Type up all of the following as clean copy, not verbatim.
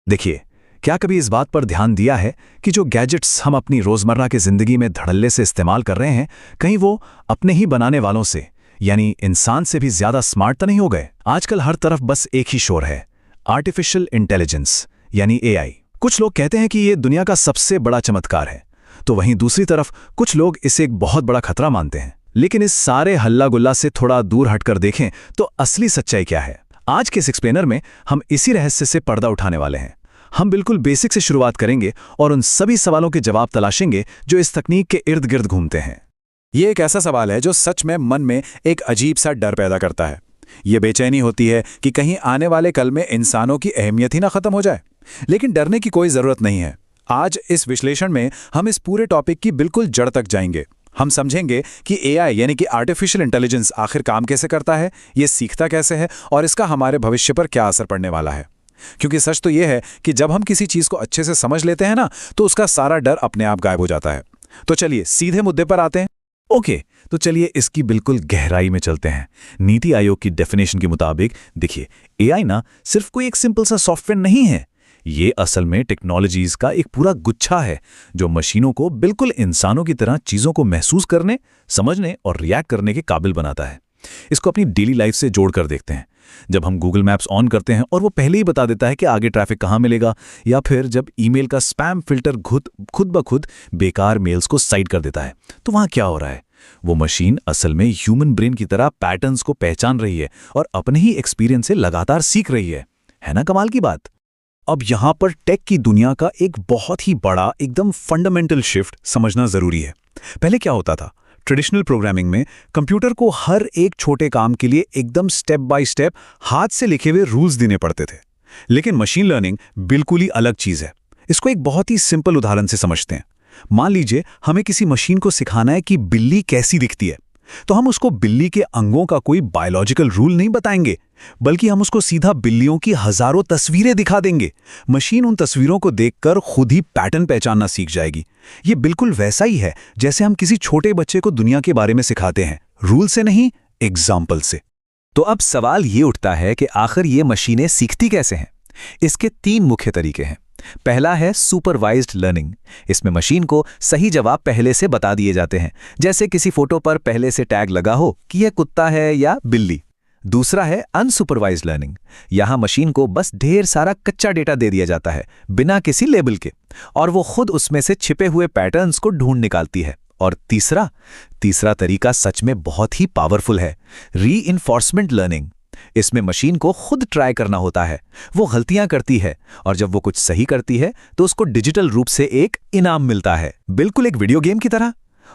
देखिए, क्या कभी इस बात पर ध्यान दिया है कि जो गैजेट्स हम अपनी रोजमर्रा की जिंदगी में धड़ल्ले से इस्तेमाल कर रहे हैं, कहीं वो अपने ही बनाने वालों से यानी इंसान से भी ज्यादा स्मार्ट तो नहीं हो गए? आजकल हर तरफ बस एक ही शोर है, आर्टिफिशियल इंटेलिजेंस यानी एआई। कुछ लोग कहते हैं कि ये दुनिया का सबसे बड़ा चमत्कार है, तो वहीं दूसरी तरफ कुछ लोग इसे एक बहुत बड़ा खतरा मानते हैं। लेकिन इस सारे हल्ला गुल्ला से थोड़ा दूर हटकर देखें तो असली सच्चाई क्या है? आज के इस एक्सप्लेनर में हम इसी रहस्य से पर्दा उठाने वाले हैं। हम बिल्कुल बेसिक से शुरुआत करेंगे और उन सभी सवालों के जवाब तलाशेंगे जो इस तकनीक के इर्द गिर्द घूमते हैं। ये एक ऐसा सवाल है जो सच में मन में एक अजीब सा डर पैदा करता है। ये बेचैनी होती है कि कहीं आने वाले कल में इंसानों की अहमियत ही ना खत्म हो जाए। लेकिन डरने की कोई ज़रूरत नहीं है। आज इस विश्लेषण में हम इस पूरे टॉपिक की बिल्कुल जड़ तक जाएंगे। हम समझेंगे कि एआई यानी कि आर्टिफिशियल इंटेलिजेंस आखिर काम कैसे करता है, ये सीखता कैसे है और इसका हमारे भविष्य पर क्या असर पड़ने वाला है। क्योंकि सच तो ये है कि जब हम किसी चीज़ को अच्छे से समझ लेते हैं ना, तो उसका सारा डर अपने आप गायब हो जाता है। तो चलिए सीधे मुद्दे पर आते हैं। ओके, तो चलिए इसकी बिल्कुल गहराई में चलते हैं। नीति आयोग की डेफिनेशन के मुताबिक देखिए, एआई ना सिर्फ कोई एक सिंपल सा सॉफ्टवेयर नहीं है। ये असल में टेक्नोलॉजीज का एक पूरा गुच्छा है जो मशीनों को बिल्कुल इंसानों की तरह चीज़ों को महसूस करने, समझने और रिएक्ट करने के काबिल बनाता है। इसको अपनी डेली लाइफ से जोड़कर देखते हैं। जब हम गूगल मैप्स ऑन करते हैं और वो पहले ही बता देता है कि आगे ट्रैफिक कहाँ मिलेगा, या फिर जब ईमेल का स्पैम फिल्टर खुद ब खुद बेकार मेल्स को साइड कर देता है, तो वहाँ क्या हो रहा है? वो मशीन असल में ह्यूमन ब्रेन की तरह पैटर्न्स को पहचान रही है और अपने ही एक्सपीरियंस से लगातार सीख रही है ना कमाल की बात? अब यहाँ पर टेक की दुनिया का एक बहुत ही बड़ा एकदम फंडामेंटल शिफ्ट समझना जरूरी है। पहले क्या होता था? ट्रेडिशनल प्रोग्रामिंग में कंप्यूटर को हर एक छोटे काम के लिए एकदम स्टेप बाय स्टेप हाथ से लिखे हुए रूल्स देने पड़ते थे। लेकिन मशीन लर्निंग बिल्कुल ही अलग चीज़ है। इसको एक बहुत ही सिंपल उदाहरण से समझते हैं। मान लीजिए हमें किसी मशीन को सिखाना है कि बिल्ली कैसी दिखती है, तो हम उसको बिल्ली के अंगों का कोई बायोलॉजिकल रूल नहीं बताएंगे, बल्कि हम उसको सीधा बिल्लियों की हजारों तस्वीरें दिखा देंगे। मशीन उन तस्वीरों को देखकर खुद ही पैटर्न पहचानना सीख जाएगी। ये बिल्कुल वैसा ही है जैसे हम किसी छोटे बच्चे को दुनिया के बारे में सिखाते हैं, रूल से नहीं, एग्जाम्पल से। तो अब सवाल ये उठता है कि आखिर ये मशीनें सीखती कैसे हैं? इसके 3 मुख्य तरीके हैं। पहला है सुपरवाइज्ड लर्निंग। इसमें मशीन को सही जवाब पहले से बता दिए जाते हैं, जैसे किसी फोटो पर पहले से टैग लगा हो कि यह कुत्ता है या बिल्ली। दूसरा है अनसुपरवाइज्ड लर्निंग। यहां मशीन को बस ढेर सारा कच्चा डेटा दे दिया जाता है बिना किसी लेबल के, और वो खुद उसमें से छिपे हुए पैटर्न्स को ढूंढ निकालती है। और तीसरा तरीका सच में बहुत ही पावरफुल है, रीइंफोर्समेंट लर्निंग। इसमें मशीन को खुद ट्राई करना होता है। वो गलतियां करती है और जब वो कुछ सही करती है तो उसको डिजिटल रूप से एक इनाम मिलता है, बिल्कुल एक वीडियो गेम की तरह।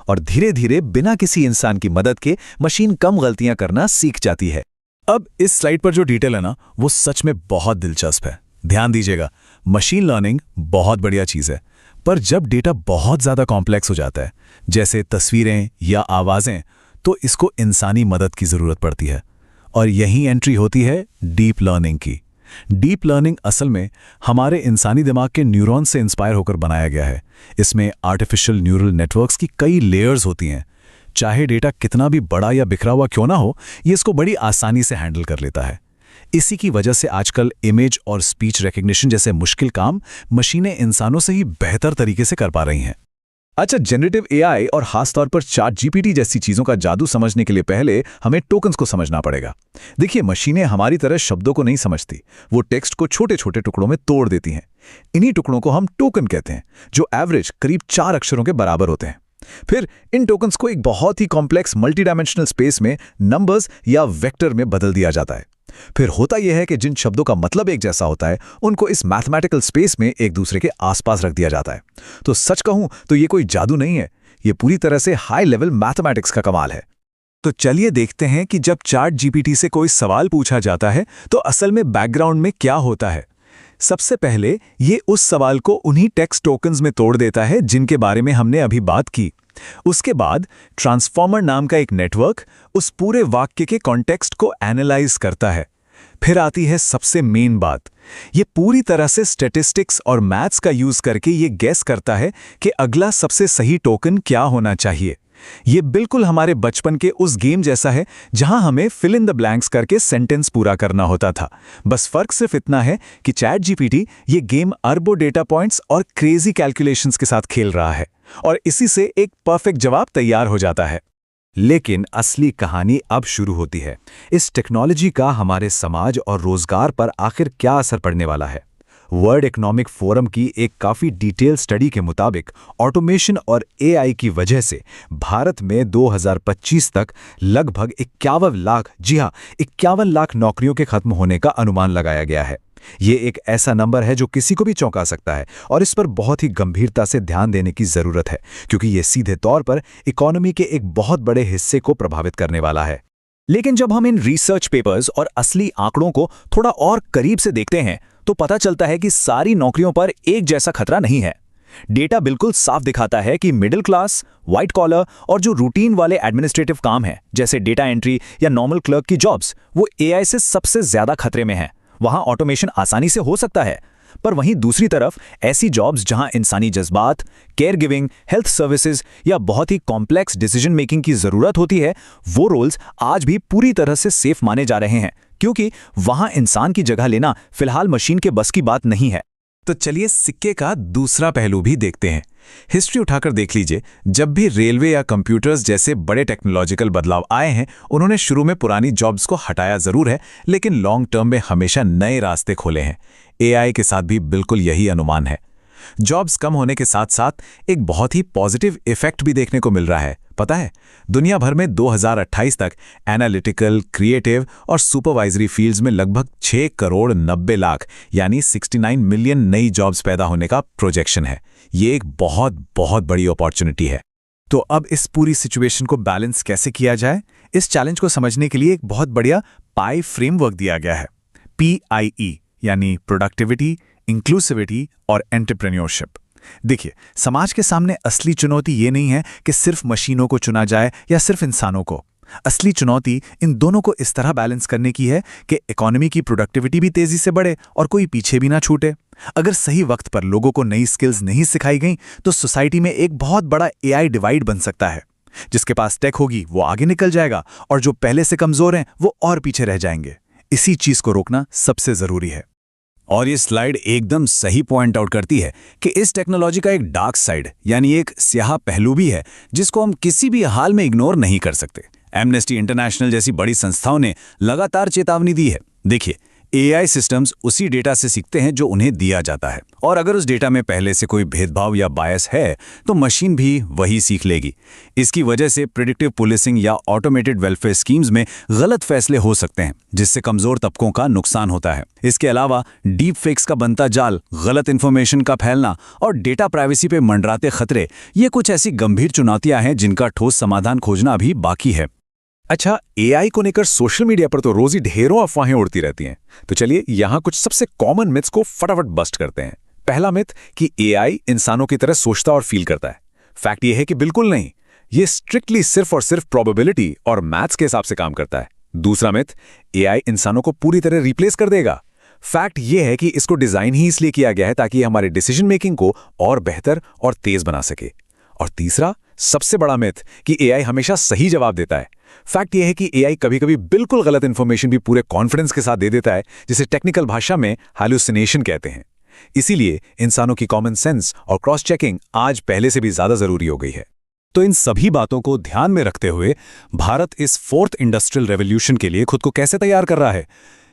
और धीरे धीरे बिना किसी इंसान की मदद के मशीन कम गलतियां करना सीख जाती है। अब इस स्लाइड पर जो डिटेल है ना, वो सच में बहुत दिलचस्प है। ध्यान दीजिएगा, मशीन लर्निंग बहुत बढ़िया चीज़ है, पर जब डेटा बहुत ज़्यादा कॉम्प्लेक्स हो जाता है, जैसे तस्वीरें या आवाज़ें, तो इसको इंसानी मदद की ज़रूरत पड़ती है। और यही एंट्री होती है डीप लर्निंग की। डीप लर्निंग असल में हमारे इंसानी दिमाग के न्यूरॉन से इंस्पायर होकर बनाया गया है। इसमें आर्टिफिशियल न्यूरल नेटवर्क्स की कई लेयर्स होती हैं। चाहे डेटा कितना भी बड़ा या बिखरा हुआ क्यों ना हो, ये इसको बड़ी आसानी से हैंडल कर लेता है। इसी की वजह से आजकल इमेज और स्पीच रिकग्निशन जैसे मुश्किल काम मशीनें इंसानों से ही बेहतर तरीके से कर पा रही हैं। अच्छा, जनरेटिव एआई और खासतौर पर चैट जीपीटी जैसी चीज़ों का जादू समझने के लिए पहले हमें टोकन्स को समझना पड़ेगा। देखिए, मशीनें हमारी तरह शब्दों को नहीं समझती, वो टेक्स्ट को छोटे छोटे टुकड़ों में तोड़ देती हैं। इन्हीं टुकड़ों को हम टोकन कहते हैं, जो एवरेज करीब 4 अक्षरों के बराबर होते हैं। फिर इन टोकन्स को एक बहुत ही कॉम्प्लेक्स मल्टी डायमेंशनल स्पेस में नंबर्स या वेक्टर में बदल दिया जाता है। फिर होता यह है कि जिन शब्दों का मतलब एक जैसा होता है, उनको इस मैथमेटिकल स्पेस में एक दूसरे के आसपास रख दिया जाता है। तो सच कहूं तो ये कोई जादू नहीं है, ये पूरी तरह से हाई लेवल मैथमेटिक्स का कमाल है। तो चलिए देखते हैं कि जब चैट जीपीटी से कोई सवाल पूछा जाता है तो असल में बैकग्राउंड में क्या होता है। सबसे पहले ये उस सवाल को उन्हीं टेक्स्ट टोकन्स में तोड़ देता है जिनके बारे में हमने अभी बात की। उसके बाद ट्रांसफॉर्मर नाम का एक नेटवर्क उस पूरे वाक्य के कॉन्टेक्स्ट को एनालाइज करता है। फिर आती है सबसे मेन बात, ये पूरी तरह से स्टैटिस्टिक्स और मैथ्स का यूज करके ये गेस करता है कि अगला सबसे सही टोकन क्या होना चाहिए। ये बिल्कुल हमारे बचपन के उस गेम जैसा है जहां हमें फिल इन द ब्लैंक्स करके सेंटेंस पूरा करना होता था। बस फर्क सिर्फ इतना है कि चैट जीपीटी ये गेम अरबों डेटा पॉइंट्स और क्रेजी कैलकुलेशंस के साथ खेल रहा है और इसी से एक परफेक्ट जवाब तैयार हो जाता है। लेकिन असली कहानी अब शुरू होती है। इस टेक्नोलॉजी का हमारे समाज और रोजगार पर आखिर क्या असर पड़ने वाला है? वर्ल्ड इकोनॉमिक फोरम की एक काफ़ी डिटेल स्टडी के मुताबिक ऑटोमेशन और एआई की वजह से भारत में 2025 तक लगभग 51 लाख, जी हां, 51 लाख नौकरियों के खत्म होने का अनुमान लगाया गया है। ये एक ऐसा नंबर है जो किसी को भी चौंका सकता है और इस पर बहुत ही गंभीरता से ध्यान देने की जरूरत है, क्योंकि ये सीधे तौर पर इकोनॉमी के एक बहुत बड़े हिस्से को प्रभावित करने वाला है। लेकिन जब हम इन रिसर्च पेपर्स और असली आंकड़ों को थोड़ा और करीब से देखते हैं तो पता चलता है कि सारी नौकरियों पर एक जैसा खतरा नहीं है। डेटा बिल्कुल साफ दिखाता है कि मिडिल क्लास, व्हाइट कॉलर और जो रूटीन वाले एडमिनिस्ट्रेटिव काम हैं, जैसे डेटा एंट्री या नॉर्मल क्लर्क की जॉब्स, वो एआई से सबसे ज्यादा खतरे में हैं। वहां ऑटोमेशन आसानी से हो सकता है, पर वहीं दूसरी तरफ ऐसी जॉब्स जहां इंसानी जज्बात, केयर गिविंग, हेल्थ सर्विसेज या बहुत ही कॉम्प्लेक्स डिसीजन मेकिंग की जरूरत होती है, वो रोल्स आज भी पूरी तरह से सेफ माने जा रहे हैं, क्योंकि वहां इंसान की जगह लेना फिलहाल मशीन के बस की बात नहीं है। तो चलिए सिक्के का दूसरा पहलू भी देखते हैं। हिस्ट्री उठाकर देख लीजिए, जब भी रेलवे या कंप्यूटर्स जैसे बड़े टेक्नोलॉजिकल बदलाव आए हैं, उन्होंने शुरू में पुरानी जॉब्स को हटाया जरूर है, लेकिन लॉन्ग टर्म में हमेशा नए रास्ते खोले हैं। एआई के साथ भी बिल्कुल यही अनुमान है। जॉब्स कम होने के साथ साथ एक बहुत ही पॉजिटिव इफेक्ट भी देखने को मिल रहा है। पता है, दुनिया भर में 2028 तक एनालिटिकल, क्रिएटिव और सुपरवाइजरी फील्ड्स में लगभग 6 करोड़ 90 लाख यानी 69 मिलियन नई जॉब्स पैदा होने का प्रोजेक्शन है। ये एक बहुत बहुत बड़ी अपॉर्चुनिटी है। तो अब इस पूरी सिचुएशन को बैलेंस कैसे किया जाए, इस चैलेंज को समझने के लिए एक बहुत बढ़िया पाई फ्रेमवर्क दिया गया है। PIE यानी प्रोडक्टिविटी, इंक्लूसिविटी और एंटरप्रेन्योरशिप। देखिए, समाज के सामने असली चुनौती ये नहीं है कि सिर्फ मशीनों को चुना जाए या सिर्फ इंसानों को। असली चुनौती इन दोनों को इस तरह बैलेंस करने की है कि इकोनॉमी की प्रोडक्टिविटी भी तेजी से बढ़े और कोई पीछे भी ना छूटे। अगर सही वक्त पर लोगों को नई स्किल्स नहीं सिखाई गई तो सोसाइटी में एक बहुत बड़ा एआई डिवाइड बन सकता है। जिसके पास टेक होगी वो आगे निकल जाएगा और जो पहले से कमजोर हैं वो और पीछे रह जाएंगे। इसी चीज को रोकना सबसे जरूरी है। और ये स्लाइड एकदम सही पॉइंट आउट करती है कि इस टेक्नोलॉजी का एक डार्क साइड यानी एक स्याह पहलू भी है, जिसको हम किसी भी हाल में इग्नोर नहीं कर सकते। एमनेस्टी इंटरनेशनल जैसी बड़ी संस्थाओं ने लगातार चेतावनी दी है। देखिए, एआई सिस्टम्स उसी डेटा से सीखते हैं जो उन्हें दिया जाता है, और अगर उस डेटा में पहले से कोई भेदभाव या बायस है तो मशीन भी वही सीख लेगी। इसकी वजह से प्रेडिक्टिव पुलिसिंग या ऑटोमेटेड वेलफेयर स्कीम्स में गलत फैसले हो सकते हैं, जिससे कमजोर तबकों का नुकसान होता है। इसके अलावा डीप फेक्स का बनता जाल, गलत इन्फॉर्मेशन का फैलना और डेटा प्राइवेसी पे मंडराते खतरे, ये कुछ ऐसी गंभीर चुनौतियां हैं जिनका ठोस समाधान खोजना अभी बाकी है। अच्छा, एआई को लेकर सोशल मीडिया पर तो रोज ही ढेरों अफवाहें उड़ती रहती हैं। तो चलिए यहाँ कुछ सबसे कॉमन मिथ्स को फटाफट बस्ट करते हैं। पहला मिथ कि एआई इंसानों की तरह सोचता और फील करता है। फैक्ट ये है कि बिल्कुल नहीं, ये स्ट्रिक्टली सिर्फ और सिर्फ प्रोबेबिलिटी और मैथ्स के हिसाब से काम करता है। दूसरा मिथ, एआई इंसानों को पूरी तरह रिप्लेस कर देगा। फैक्ट ये है कि इसको डिजाइन ही इसलिए किया गया है ताकि ये हमारे डिसीजन मेकिंग को और बेहतर और तेज बना सके। और तीसरा, सबसे बड़ा मिथ कि एआई हमेशा सही जवाब देता है। फैक्ट यह है कि एआई कभी-कभी बिल्कुल गलत इंफॉर्मेशन भी पूरे कॉन्फिडेंस के साथ दे देता है, जिसे टेक्निकल भाषा में हैलुसिनेशन कहते हैं। इसीलिए इंसानों की कॉमन सेंस और क्रॉस चेकिंग आज पहले से भी ज्यादा जरूरी हो गई है। तो इन सभी बातों को ध्यान में रखते हुए भारत इस 4th इंडस्ट्रियल रेवोल्यूशन के लिए खुद को कैसे तैयार कर रहा है,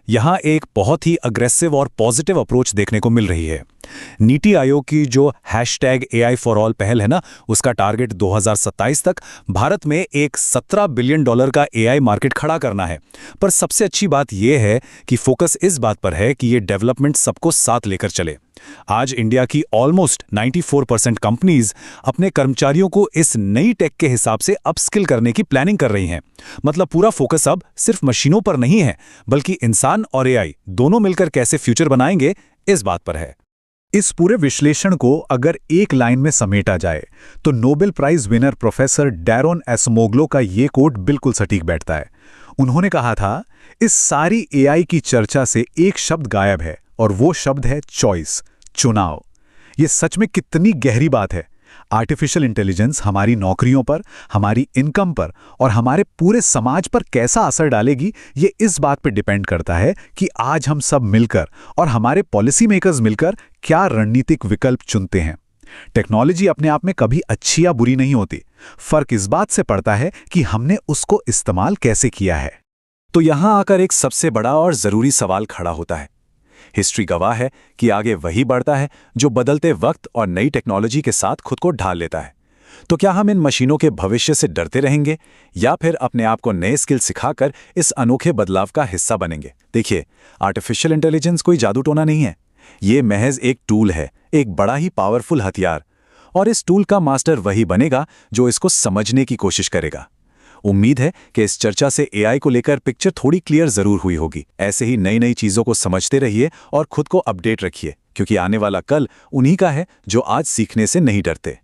यहां एक बहुत ही अग्रेसिव और पॉजिटिव अप्रोच देखने को मिल रही है। नीति आयोग की जो #AI for all पहल है ना, उसका टारगेट 2027 तक भारत में एक $17 बिलियन का एआई मार्केट खड़ा करना है। पर सबसे अच्छी बात यह है कि फोकस इस बात पर है कि ये डेवलपमेंट सबको साथ लेकर चले। आज इंडिया की ऑलमोस्ट 94% कंपनीज अपने कर्मचारियों को इस नई टेक के हिसाब से अपस्किल करने की प्लानिंग कर रही हैं। मतलब पूरा फोकस अब सिर्फ मशीनों पर नहीं है, बल्कि इंसान और एआई दोनों मिलकर कैसे फ्यूचर बनाएंगे, इस बात पर है। इस पूरे विश्लेषण को अगर एक लाइन में समेटा जाए तो नोबेल प्राइज विनर प्रोफेसर डैरोन एसमोग्लो का ये कोट बिल्कुल सटीक बैठता है। उन्होंने कहा था, इस सारी एआई की चर्चा से एक शब्द गायब है और वो शब्द है चॉइस, चुनाव। ये सच में कितनी गहरी बात है। आर्टिफिशियल इंटेलिजेंस हमारी नौकरियों पर, हमारी इनकम पर और हमारे पूरे समाज पर कैसा असर डालेगी, ये इस बात पर डिपेंड करता है कि आज हम सब मिलकर और हमारे पॉलिसी मेकर्स मिलकर क्या रणनीतिक विकल्प चुनते हैं। टेक्नोलॉजी अपने आप में कभी अच्छी या बुरी नहीं होती, फर्क इस बात से पड़ता है कि हमने उसको इस्तेमाल कैसे किया है। तो यहां आकर एक सबसे बड़ा और जरूरी सवाल खड़ा होता है। हिस्ट्री गवाह है कि आगे वही बढ़ता है जो बदलते वक्त और नई टेक्नोलॉजी के साथ खुद को ढाल लेता है। तो क्या हम इन मशीनों के भविष्य से डरते रहेंगे या फिर अपने आप को नए स्किल सिखाकर इस अनोखे बदलाव का हिस्सा बनेंगे? देखिए, आर्टिफिशियल इंटेलिजेंस कोई जादू टोना नहीं है। ये महज एक टूल है, एक बड़ा ही पावरफुल हथियार, और इस टूल का मास्टर वही बनेगा जो इसको समझने की कोशिश करेगा। उम्मीद है कि इस चर्चा से एआई को लेकर पिक्चर थोड़ी क्लियर जरूर हुई होगी। ऐसे ही नई नई चीजों को समझते रहिए और खुद को अपडेट रखिए, क्योंकि आने वाला कल उन्हीं का है जो आज सीखने से नहीं डरते।